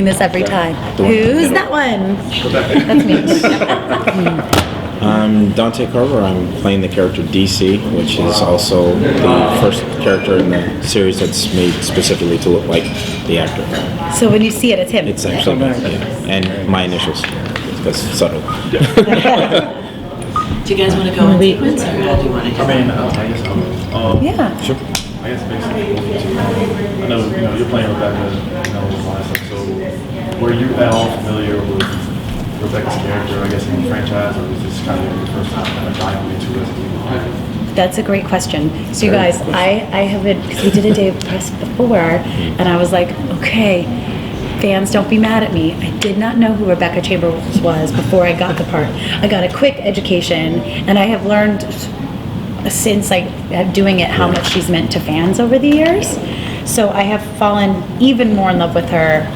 this every time. Who's that one? That's me. I'm Dante Carver. I'm playing the character DC, which is also the first character in the series that's made specifically to look like the actor. So when you see it, it's him. It's actually me, yeah. And my initials, because subtle. Do you guys want to go in sequence, or how do you want to do it? I guess Yeah. Sure. I guess basically, I know you're playing Rebecca, last episode. Were you at all familiar with Rebecca's character, I guess, in the franchise, or was this kind of your first time kind of diving into Resident Evil? That's a great question. So you guys, I haven't, because we did a day of press before, and I was like, okay, fans, don't be mad at me. I did not know who Rebecca Chambers was before I got the part. I got a quick education, and I have learned since doing it how much she's meant to fans over the years. So I have fallen even more in love with her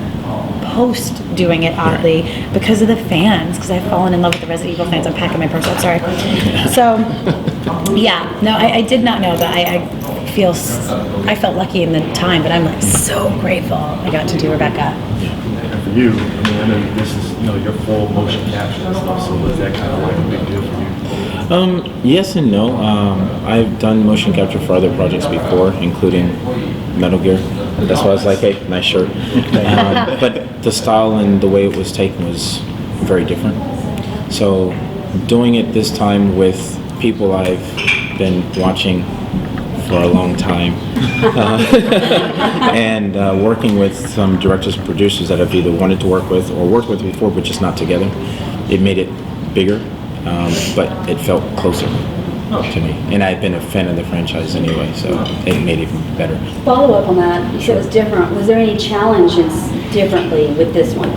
post doing it, oddly, because of the fans, because I've fallen in love with the Resident Evil fans. I'm packing my purse up, sorry. So, yeah, no, I did not know that. I felt lucky in the time, but I'm like so grateful I got to do Rebecca. And for you, I know this is, your full motion capture and stuff, so was that kind of like a big deal for you? Yes and no. I've done motion capture for other projects before, including Metal Gear. That's why I was like, hey, nice shirt. But the style and the way it was taken was very different. So doing it this time with people I've been watching for a long time and working with some directors and producers that I've either wanted to work with or worked with before but just not together, it made it bigger, but it felt closer to me. And I've been a fan of the franchise anyway, so it made it even better. Follow up on that, you said it was different. Was there any challenges differently with this one?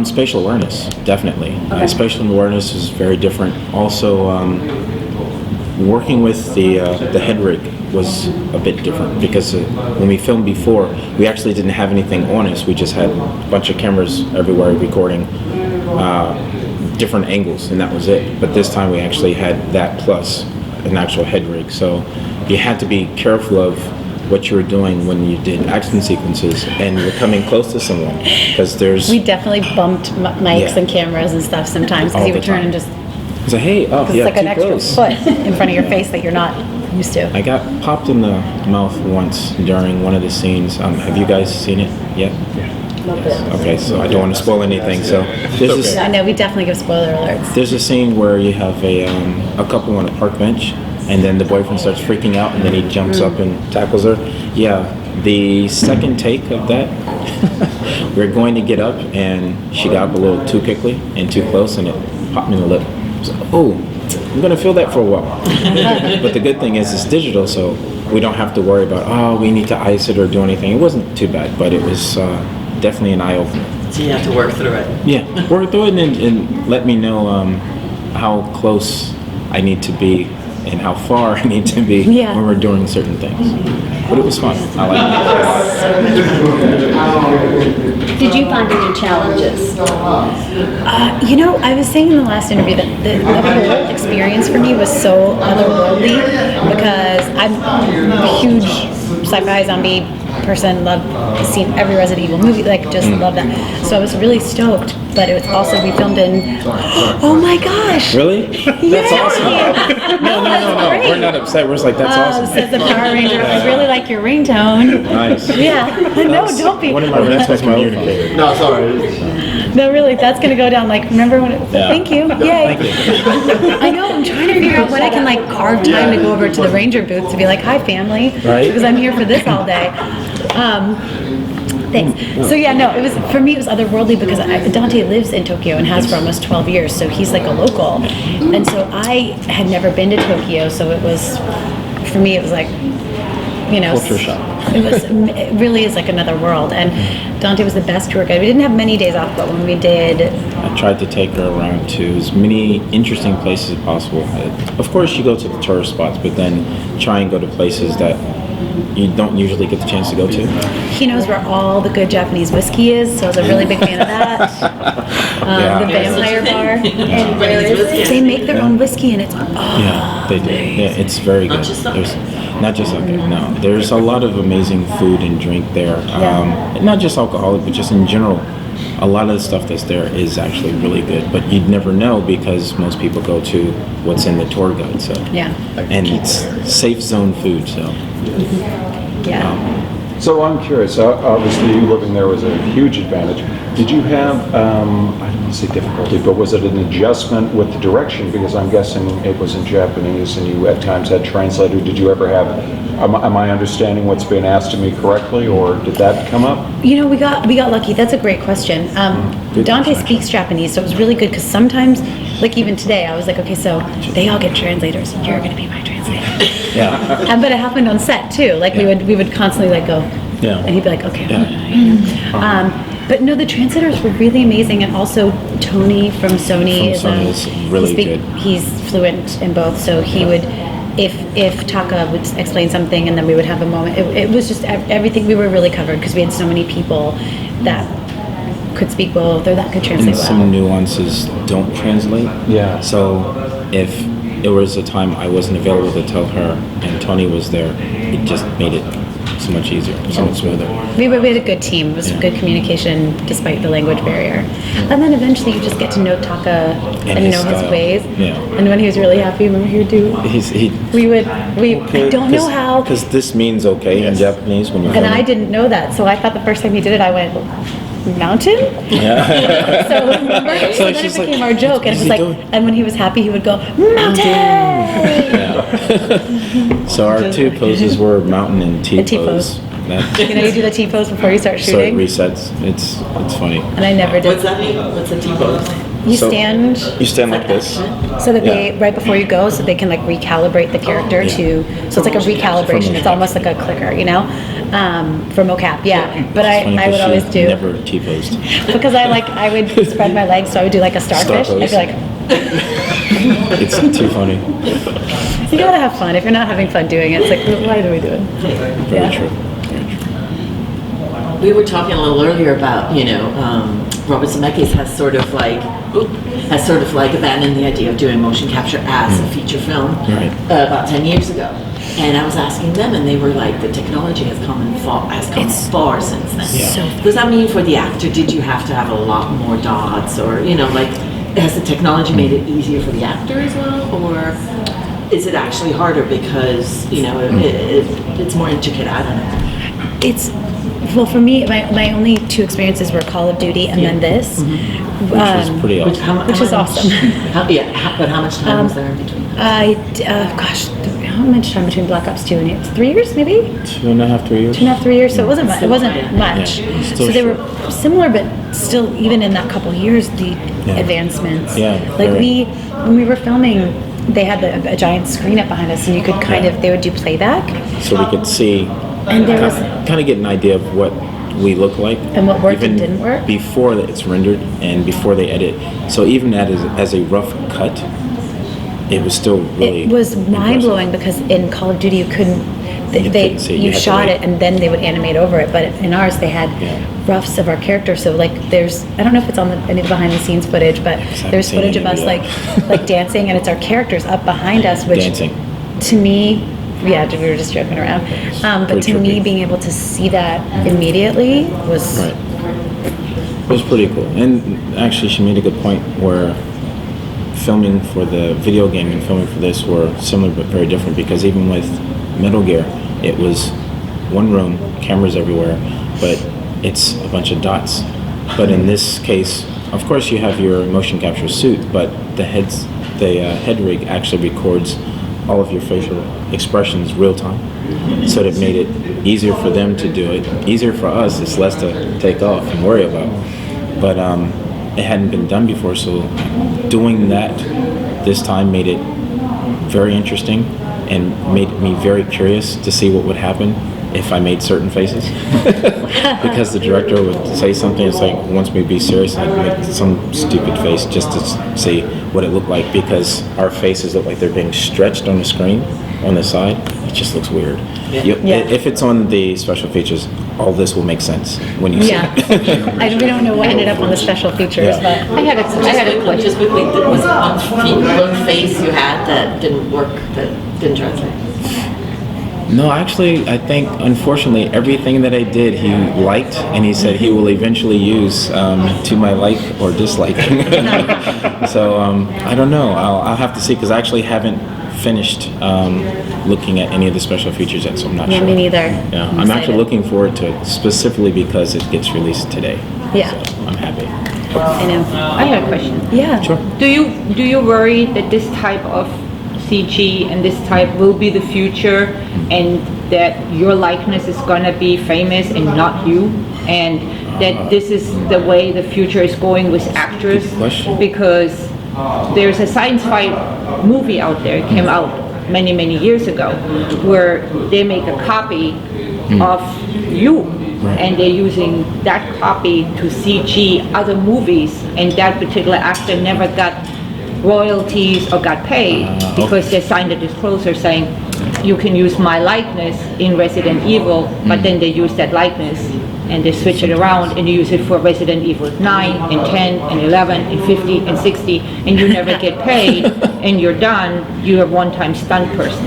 Spatial awareness, definitely. Okay. Spatial awareness is very different. Also, working with the head rig was a bit different because when we filmed before, we actually didn't have anything on us. We just had a bunch of cameras everywhere recording different angles, and that was it. But this time we actually had that plus an actual head rig. So you had to be careful of what you were doing when you did action sequences and you're coming close to someone, because We definitely bumped mics and cameras and stuff sometimes, because you would turn and just... So hey, oh It's yeah, like an too extra close. foot in front of your face that you're not used to. I got popped in the mouth once during one of the scenes. Have you guys seen it yet? Okay, so I don't want to spoil anything. So there's this, I know, we definitely give spoiler alerts. there's a scene where you have a couple on a park bench, and then the boyfriend starts freaking out, and then he jumps up and tackles her. Yeah, the second take of that, we're going to get up, and she got up a little too quickly and too close, and it popped me in the lip. So, I'm gonna feel that for a while. But the good thing is it's digital, so we don't have to worry about, we need to ice it or do anything. It wasn't too bad, but it was definitely an eye-opener. So you have to work through it. Yeah, work through it and let me know how close I need to be and how far I need to be when we're doing certain things. But it was fun. I liked it. Did you find any challenges? I was saying in the last interview that the whole experience for me was so otherworldly, because I'm a huge sci-fi zombie person, seen every Resident Evil movie, just love that. So I was really stoked, but it was also, we filmed in, oh my gosh! Really? That's awesome. No, great. we're not upset. We're just like, that's awesome. Says the Power Ranger, I really like your ringtone. Nice. Yeah, no, don't be. One of my communicator. No, sorry. No, really, that's gonna go down remember when thank you, yay. I know, I'm trying to figure out when I can carve time to go over to the Ranger booth to be like, hi family, right? Because I'm here for this all day. Thanks. So yeah, no, for me it was otherworldly because Dante lives in Tokyo and has for almost 12 years, so he's like a local. And so I had never been to Tokyo, so it was, for me it was like, culture shock. It really is like another world. And Dante was the best tour guide. We didn't have many days off, but when we did, I tried to take her around to as many interesting places as possible. Of course, you go to the tourist spots, but then try and go to places that you don't usually get the chance to go to. He knows where all the good Japanese whiskey is, so I was a really big fan of that. The Vampire Bar. And they make their own whiskey, and it's yeah, they do. Yeah, it's very good. Not just okay. No, there's a lot of amazing food and drink there. Not just alcoholic, but just in general, a lot of the stuff that's there is actually really good, but you'd never know because most people go to what's in the tour guide. So Yeah. and it's safe zone food. So Yeah. So I'm curious, obviously you living there was a huge advantage. Did you have, I don't want to say difficulty, but was it an adjustment with the direction? Because I'm guessing it was in Japanese and you at times had translator. Did you ever have, am I understanding what's being asked of me correctly, or did that come up? You know, we got lucky. That's a great question. Dante speaks Japanese, so it was really good because sometimes, like even today, I was like, okay, so they all get translators. You're going to be my translator. yeah, But it happened on set too. Like we would constantly like go, Yeah. and he'd be like, okay. Yeah. But no, the translators were really amazing, and also Tony from Sony Sony is really good. He's fluent in both, so he would. If Taka would explain something and then we would have a moment, it was just everything. We were really covered because we had so many people that could speak well, that could translate and well. some nuances don't translate. Yeah. So if there was a time I wasn't available to tell her and Tony was there, it just made it so much easier, so much smoother. We had a good team. It was good communication despite the language barrier. And then eventually you just get to know Taka and his know his style. ways. Yeah. And when he was really happy, remember he would do. I don't know how. Because this means okay in Japanese when you're And filming. I didn't know that, so I thought the first time he did it, I went, mountain? Yeah. So remember, so then it she's like, became our joke, and it "What's was he like, doing?" and when he was happy, he would go, mountain! So our two poses were mountain and T The T pose. You know, you do the T-pose before you start So it shooting, resets. It's funny. and I never did. What's that mean? What's a T-pose? You So- stand You stand like this. so that they, Yeah. right before you go, so they can like recalibrate the character Yeah. to, so it's like a recalibration, it's almost like a clicker, you know? For mocap, yeah. But It's funny I would 'cause always she do, Never T-posed. because I would spread my legs, so I would do like a starfish. Star I'd be pose. like, It's too funny. you gotta have fun. If you're not having fun doing it, it's like, why do we do it? Very Yeah. true. We were talking a little earlier about, Robert Zemeckis has sort of like abandoned the idea of doing motion capture as a feature film Right. about 10 years ago. And I was asking them, and they were like, the technology has come far since then. Yeah. so Does that mean for the actor, did you have to have a lot more dots, or has the technology made it easier for the actor as well, or is it actually harder because it's more intricate? I don't know. It's, well, for me, my only two experiences were Call of Duty and then this. Which was pretty awesome. Which is awesome. But how much time was there in between? How much time between Black Ops 2 and 8? 3 years, maybe? 2.5, 3 years. 2.5, 3 years. So it wasn't much. It wasn't Yeah. much. Yeah, it's still So they short. were similar, but still, even in that couple years, the advancements. Yeah, Like very. when we were filming, they had a giant screen up behind us, and you could they would do playback. So we could see, And there was- kind of get an idea of what we look like. And what worked and even didn't work? Before that it's rendered and before they edit. So even that as a rough cut, it was still really It was impressive. mind blowing because in Call of Duty you couldn't. couldn't see it. You You had to shot wait. it and then they would animate over it. But in ours they had Yeah. roughs of our characters. So like there's, I don't know if it's on any of the behind the scenes footage, but haven't there's seen footage of any us of like that. dancing, and it's our characters up behind us, which Dancing. to me. Yeah, we were just joking around. But pretty to me, trippy. being able to see that immediately was Right. It was pretty cool. And actually, she made a good point where filming for the video game and filming for this were similar but very different, because even with Metal Gear, it was one room, cameras everywhere, but it's a bunch of dots. But in this case, of course, you have your motion capture suit, but the head rig actually records all of your facial expressions real time. So it made it easier for them to do it. Easier for us, it's less to take off and worry about. But it hadn't been done before, so doing that this time made it very interesting and made me very curious to see what would happen if I made certain faces. Because the director would say something, it's like, wants me to be serious, and I'd make some stupid face just to see what it looked like, because our faces look like they're being stretched on the screen on the side. It just looks weird. If it's on the special features, all this will make sense when you see it. we don't know what ended up on the special features, Yeah. but I had a question. Just quickly, there was one face you had that didn't work, that didn't translate. No, actually, I think, unfortunately, everything that I did, he liked, and he said he will eventually use to my like or dislike. So, I don't know. I'll have to see, because I actually haven't finished looking at any of the special features yet, so I'm not Yeah, sure. me neither. Yeah, I'm I'm actually excited. looking forward to it, specifically because it gets released today. Yeah. So, I'm happy. I know. I have a question. Yeah. Sure. Do you worry that this type of CG and this type will be the future, and that your likeness is gonna be famous and not you, and that this is the way the future is going with actors? Good question. Because there's a sci-fi movie out there, it came out many years ago, where they make a copy of you. And they're using that copy to CG other movies, and that particular actor never got royalties or got paid because they signed a disclosure saying you can use my likeness in Resident Evil, but then they use that likeness and they switch it around and you use it for Resident Evil 9 and 10 and 11 and 50 and 60, and you never get paid and you're done. You're a one-time stunt person.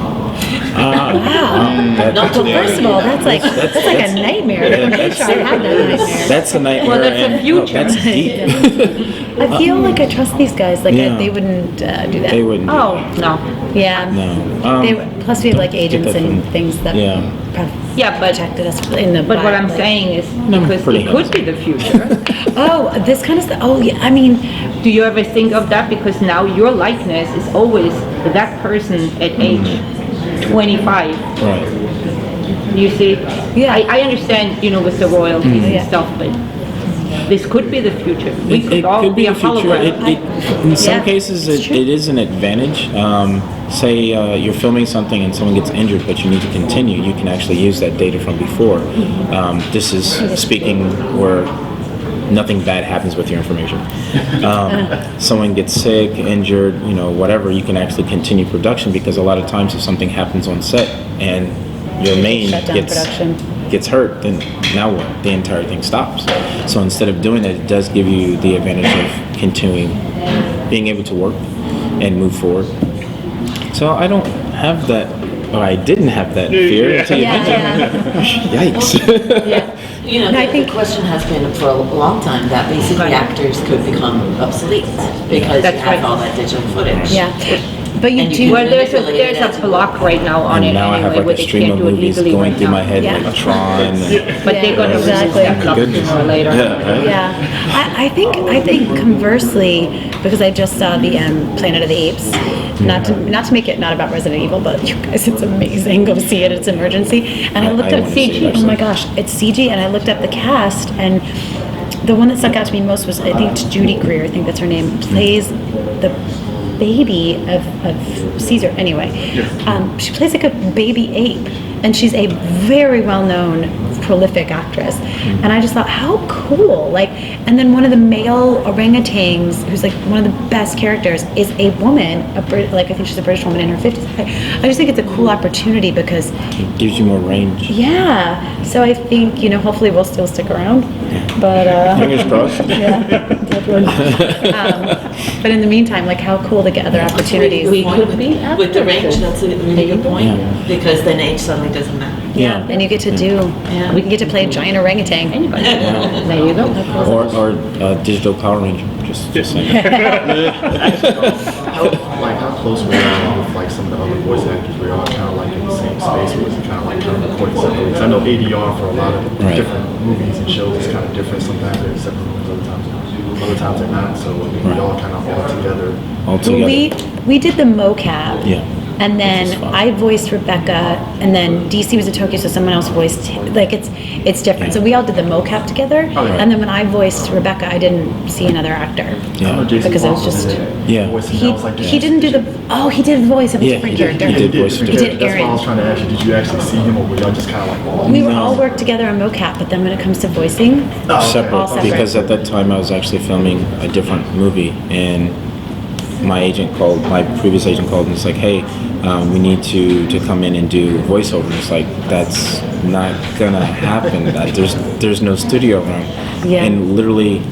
That's, Well, first of all, that's like a nightmare. I'm pretty sure I had that nightmare. that's a nightmare. Well, that's the and- future. That's deep. I feel like I trust these guys. Like Yeah. they wouldn't do that. They wouldn't. do Oh, no. Yeah. No. Plus we have like agents that and from- things that yeah. Yeah, but protected us in the. But what I'm like- saying is, because pretty it could be the future. Oh, this kind of stuff. Oh yeah. I mean, Do you ever think of that? Because now your likeness is always that person at age 25. Right. You see? Yeah. I understand, with the royalties Yeah. and stuff, but this could be the future. We It could all could be be a the future. hologram. In some Yeah, cases, it's it is an advantage. Say you're filming something and someone gets injured, but you need to continue. You can actually use that data from before. This is speaking where nothing bad happens with your information. Someone gets sick, injured, whatever, you can actually continue production, because a lot of times if something happens on set and your main shut down production. gets hurt, then now what? The entire thing stops. So instead of doing that, it does give you the advantage of continuing, being able to work and move forward. So I don't have that, or I didn't have that fear until you mentioned it. Yikes. Yeah. No, I The think- question has been for a long time that basically actors could become obsolete because That's you have right. all that digital footage. Yeah. But you And you do. can Well, there's manipulate it a block right now on And it now I have anyway, where like a they stream can't of do it movies legally going right through now. my head, Yeah. like Tron. And, But they're gonna release Exactly. that stuff Goodness. sooner or later. Yeah, I think conversely, because I just saw the Planet of the Apes, not to make it not about Resident Evil, but you guys, it's amazing. Go see it. It's emergency. And I looked I up wanna see it, CG. Oh actually. my gosh, it's CG. And I looked up the cast, and the one that stuck out to me most was, I think it's Judy Greer. I think that's her name. Plays the baby of Caesar. Anyway, she plays like a baby ape, and she's a very well-known, prolific actress. And I just thought, how cool! Like, and then one of the male orangutans, who's like one of the best characters, is a woman. I think she's a British woman in her 50s. I just think it's a cool opportunity because, it gives you more range. yeah. So I think hopefully we'll still stick around, but. Fingers crossed. Yeah, definitely. But in the meantime, like, how cool to get other opportunities. We could be with the range. That's a really good point Yeah. because then age suddenly doesn't matter. Yeah. And you get to do, we can get to play a giant orangutan. Anybody. There you go. Or digital Power Ranger. Just saying. How close we are with like some of the other voice actors? We're all kind of like in the same space, or is it kind of like recording separately? Because I know ADR for a lot of Right. different movies and shows is kind of different. Sometimes they're in separate rooms, other times they're not. So we all kind of all together. All together. We did the mocap. Yeah. And Which is then fun. I voiced Rebecca, and then DC was in Tokyo, so someone else voiced. Like it's different. So we all did the mocap together, Okay. and then when I voiced Rebecca, I didn't see another actor. I know Yeah. Jason Because it was Blum just- did it. Yeah. Voicing, He that was like he didn't do the. Oh, he did the voice of a Yeah, different he did. character. He did voice He did That's why I Erin. was trying to ask you, did you actually see him, or were y'all just kind of like, We were all worked together on mocap, but then when it comes to voicing, Oh, okay. Separate, All separate. because at that time I was actually filming a different movie, and my previous agent called and was like, hey, we need to come in and do voiceover. And it's like, that's not gonna happen. There's no studio around. Yeah. And literally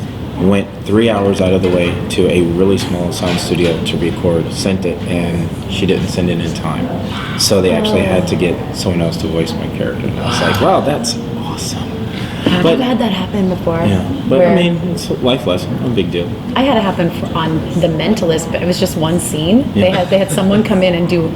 went 3 hours out of the way to a really small sound studio to record, sent it, and she didn't send it in time. So they actually had to get someone else to voice my character. And I was like, wow, that's awesome. I've had that happen before. Yeah, but where I mean, it's a life lesson, no big deal. I had it happen on The Mentalist, but it was just one scene. Yeah. They had someone come in and do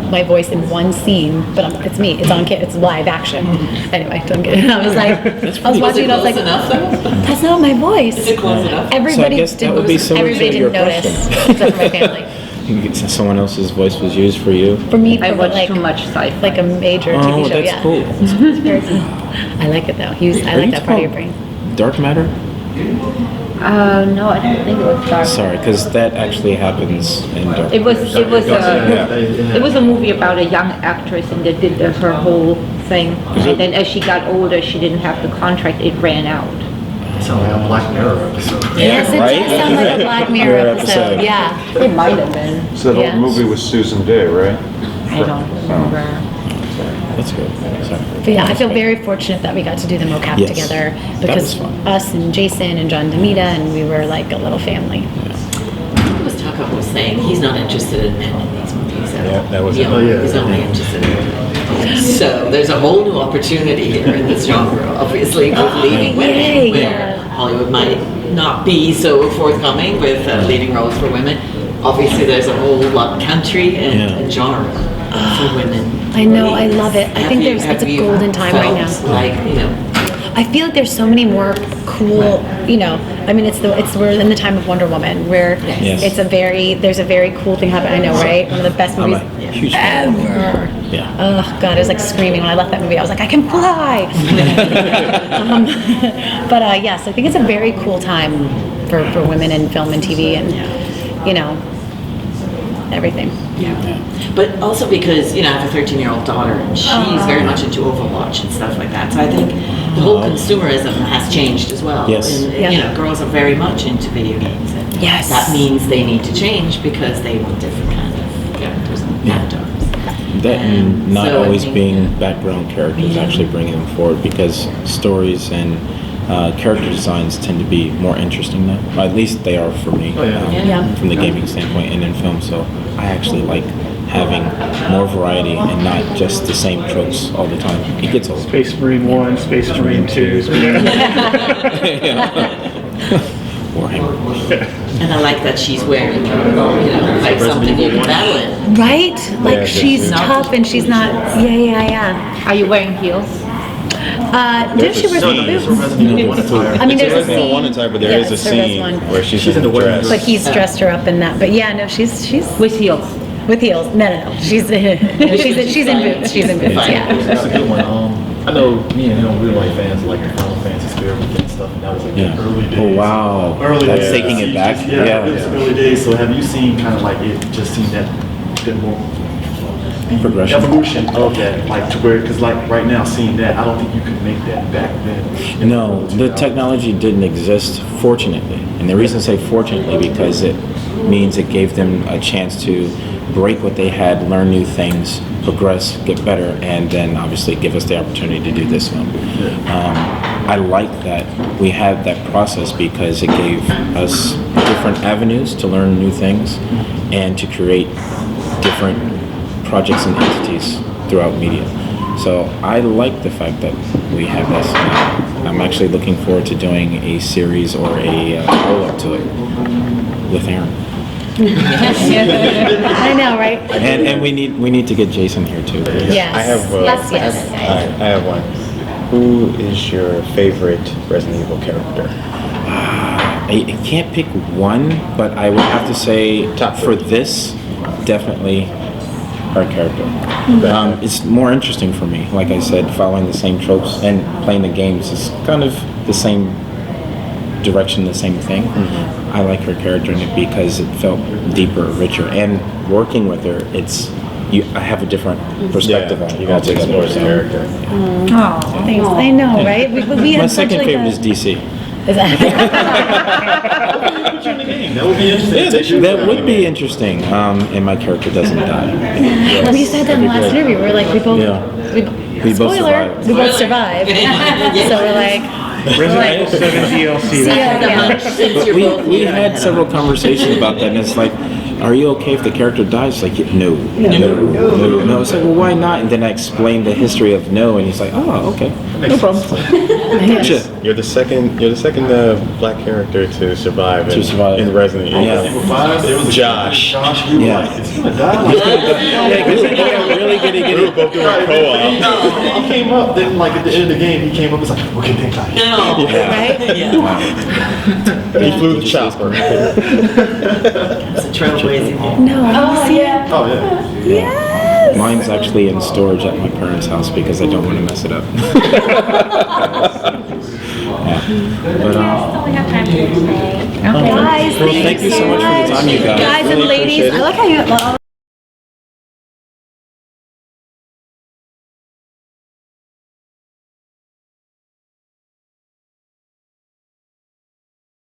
my voice in one scene, but it's me. It's it's live action. Anyway, don't get it. I was like, I was watching. I was like, enough though? that's not my voice. Is it close enough? Everybody So I guess that would be similar to everybody your didn't notice, question. except for my family. Someone else's voice was used for you. For me, I for watch like too much sci-fi. like a major TV Oh, show. that's Yeah, cool. it's very cool. I like it though. I like that part of your brain. Dark Matter? No, I don't think it was dark. Sorry, because that actually happens in Dark It was Matter. it was a movie about a young actress, and they did her whole thing. And then as she got older, she didn't have the contract; it ran out. Sounds like a Black Mirror episode. Yes, it right? does sound like a Black Mirror Mirror episode. episode. Yeah. It might have been. So that Yeah. old movie was Susan Day, right? I don't remember. That's good. Sorry. But yeah, I feel very fortunate that we got to do the mocap Yes. together That because was fun. us and Jason and John DeMita and we were like a little family. Was Tucker was saying he's not interested in men in these movies. Yeah, that was He's yeah. only interested in women. So there's a whole new opportunity here in this genre, obviously, with leading women, yay, where yeah. Hollywood might not be so forthcoming with leading roles for women. Obviously, there's a whole country and genre for women. I know, I love it. I think it's a you golden time right now. felt like, I feel like there's so many more cool, I mean, we're in the time of Wonder Woman where Yes. there's a very cool thing happening. I know, right? One of the best I'm movies a huge fan. ever. Yeah. Oh God, I was like screaming when I left that movie. I was like, I can fly. But yes, I think it's a very cool time for women in film and TV and everything. But also because, I have a 13-year-old daughter and she's very much into Overwatch and stuff like that. So I think the whole consumerism has changed as well. Yes. And, Yeah. girls are very much into video games. And Yes. that means they need to change because they want different kind of characters and avatars. That and not so I always think- being background characters, actually bringing them forward because stories and character designs tend to be more interesting now. At least they are for me Oh, yeah. Yeah. from the gaming standpoint and in film. So I actually like having more variety and not just the same tropes all the time. It gets old. Space Marine 1, Space Marine 2. Warhammer. And I like that she's wearing, like something you can battle in. Right? Like Yeah, she's not- tough and she's not. Yeah. Are you wearing heels? Did she wear some boots? I mean, there's a Resident Evil 1 scene. and type, but there Yeah, is a so there's scene one. where she's She's in in a the wedding dress. But he's dressed her up in that. But yeah, no, she's With heels. with heels. No. She's she's in boots. She's in boots. Yeah. That's a good one. I know me and him, we were like fans of like the Final Fantasy Spirit and stuff, and that was like Yeah. the early days. Oh wow. Early That's days. taking it back. Yeah, it was early days. So have you seen kind of like it? Just seen that bit more Progression. evolution of that, like to where because like right now seeing that, I don't think you could make that back then. No, the technology didn't exist, fortunately. And the reason I say fortunately because it means it gave them a chance to break what they had, learn new things, progress, get better, and then obviously give us the opportunity to do this one. I like that we had that process because it gave us different avenues to learn new things and to create different projects and entities throughout media. So I like the fact that we have this. I'm actually looking forward to doing a series or a follow-up to it with Erin. I know, right? And we need to get Jason here too. Yes. I have Yes. I have one. Who is your favorite Resident Evil character? I can't pick one, but I would have to say Top for three. this, definitely our character. It's more interesting for me. Like I said, following the same tropes and playing the games is kind of the same direction, the same thing. I like her character in it because it felt deeper, richer, and working with her, I have a different perspective on it. You got to altogether, explore the so, character. Oh. Thanks. I know, right? We My had such second like favorite a. is DC. Is that- That would be interesting. That would be interesting, and my character doesn't die. we said that in the last interview. We were like, we both. Yeah. We We both spoiler. survived. We both survived. So we're like, Resident Evil 7 DLC. That's Since you're both We here, I had several conversations about that, and it's like, are you okay if the character dies? Like, no. It's like, well, why not? And then I explained the history of no, and he's like, oh, okay, no problem. Gotcha. You're the second black character to survive in Resident Evil. Yeah. Josh. Yeah. Yeah, because he got really good at We were both doing a co-op. He came up, then like at the end of the game, he came up and was like, okay, thank God. No. Right? Yeah. He flew the chopper. It's a trailblazing. No, I want to see it. Oh, yeah. Yes. Mine's actually in storage at my parents' house because I don't want to mess it up. But, We have time for today. Guys, well, thank you so much for the time, you guys. Guys and Really ladies, appreciate it. I like how you.